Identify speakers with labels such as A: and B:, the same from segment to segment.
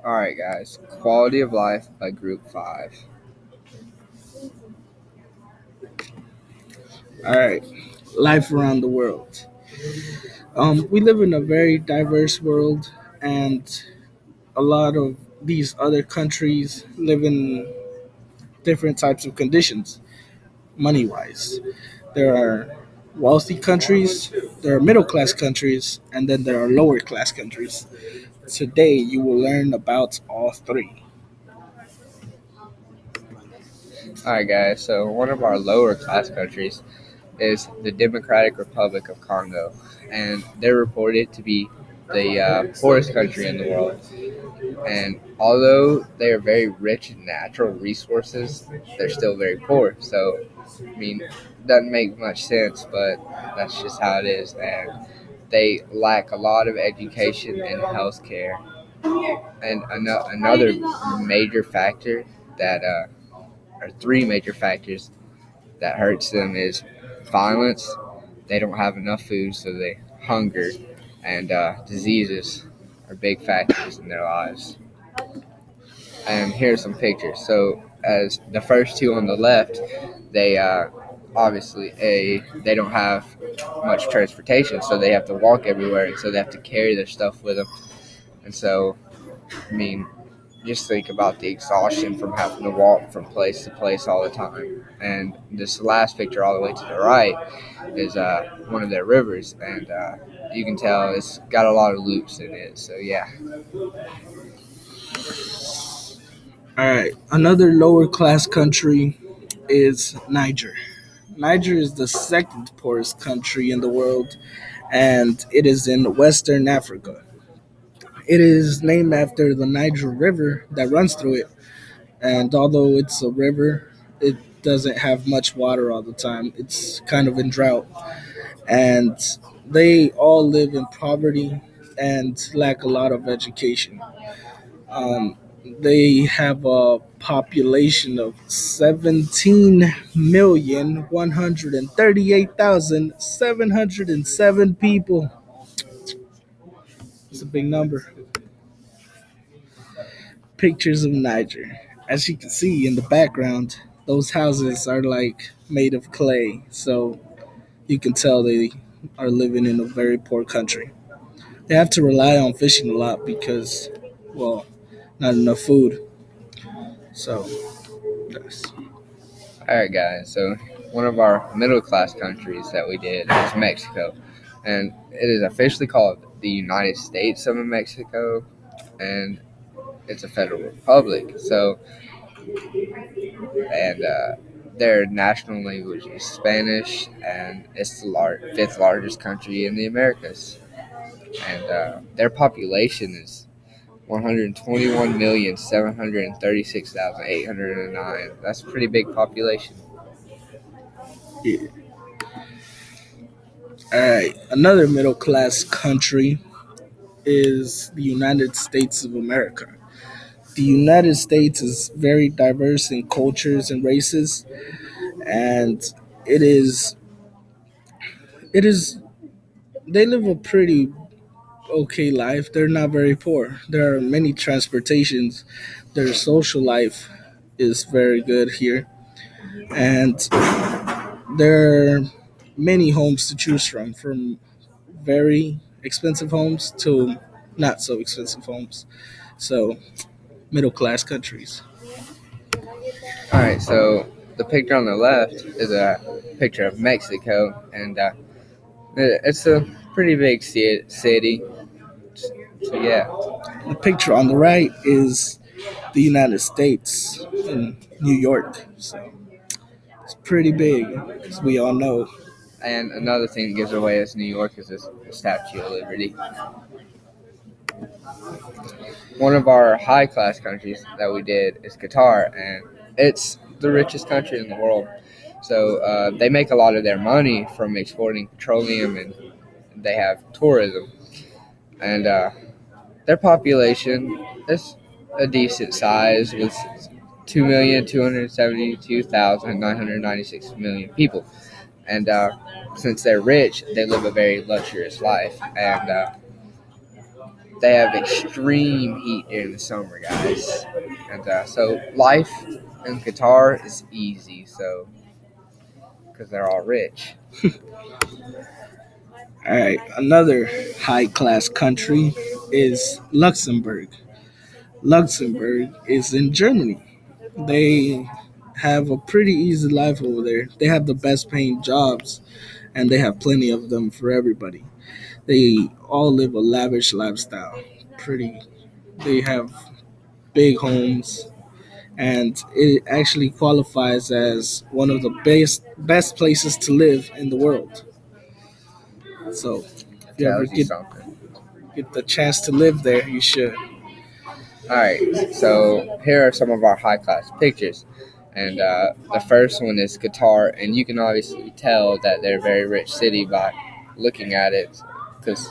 A: All right, guys. Quality of life by Group 5.
B: All right, life around the world. We live in a very diverse world, and a lot of these other countries live in different types of conditions, money wise. There are wealthy countries, there are middle class countries, and then there are lower class countries. Today, you will learn about all three.
A: All right, guys. So, one of our lower class countries is the Democratic Republic of Congo, and they're reported to be the poorest country in the world. And although they are very rich in natural resources, they're still very poor. So, I mean, doesn't make much sense, but that's just how it is. And they lack a lot of education and health care. And another major factor that, or three major factors that hurts them is violence. They don't have enough food, so they hunger, and diseases are big factors in their lives. And here's some pictures. So, as the first two on the left, they obviously they don't have much transportation, so they have to walk everywhere, and so they have to carry their stuff with them. And so, I mean, just think about the exhaustion from having to walk from place to place all the time. And this last picture, all the way to the right, is one of their rivers, and you can tell it's got a lot of loops in it. So yeah.
B: All right, another lower class country is Niger. Niger is the second poorest country in the world, and it is in Western Africa. It is named after the Niger River that runs through it, and although it's a river, it doesn't have much water all the time. It's kind of in drought, and they all live in poverty and lack a lot of education. Um, they have a population of 17,138,707 people. It's a big number. Pictures of Niger. As you can see in the background, those houses are like made of clay, so you can tell they are living in a very poor country. They have to rely on fishing a lot because, well, not enough food. So, yes.
A: All right, guys. So one of our middle class countries that we did is Mexico, and it is officially called the United States of Mexico, and it's a federal republic. So and their national language is Spanish, and it's the fifth largest country in the Americas. And their population is 121,736,809. That's a pretty big population.
B: Yeah. All right. Another middle class country is the United States of America. The United States is very diverse in cultures and races, and it is it is they live a pretty okay life. They're not very poor. There are many transportations. Their social life is very good here, and there are many homes to choose from very expensive homes to not so expensive homes. So middle class countries.
A: All right, so the picture on the left is a picture of Mexico, and it's a pretty big city. So yeah.
B: The picture on the right is the United States in New York. So it's pretty big, as we all know.
A: And another thing that gives away as New York is this the Statue of Liberty. One of our high class countries that we did is Qatar, and it's the richest country in the world. So they make a lot of their money from exporting petroleum, and they have tourism. And their population is a decent size with 2,272,996 people. And since they're rich, they live a very luxurious life. And they have extreme heat during the summer, guys. And so life in Qatar is easy, so because they're all rich.
B: All right, another high class country is Luxembourg. Luxembourg is in Germany. They have a pretty easy life over there. They have the best paying jobs and they have plenty of them for everybody. They all live a lavish lifestyle. Pretty they have big homes and it actually qualifies as one of the best places to live in the world. So if
A: It
B: you ever
A: tells you something.
B: get the chance to live there, you should.
A: All right, so here are some of our high class pictures. And the first one is Qatar, and you can obviously tell that they're a very rich city by looking at it, because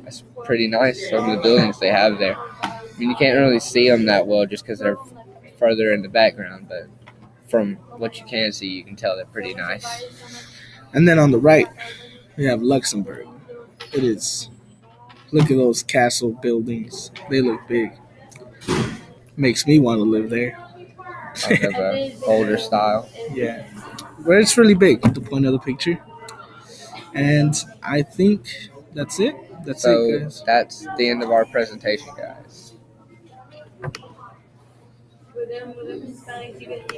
A: it's pretty nice. Some of the buildings they have there. I mean, you can't really see them that well just because they're further in the background, but from what you can see, you can tell they're pretty nice.
B: And then on the right, we have Luxembourg. It is. Look at those castle buildings. They look big. Makes me want to live there.
A: Kind of a older style.
B: Yeah. But it's really big, the point of the picture. And I think that's it. That's it,
A: So
B: guys.
A: that's the end of our presentation, guys.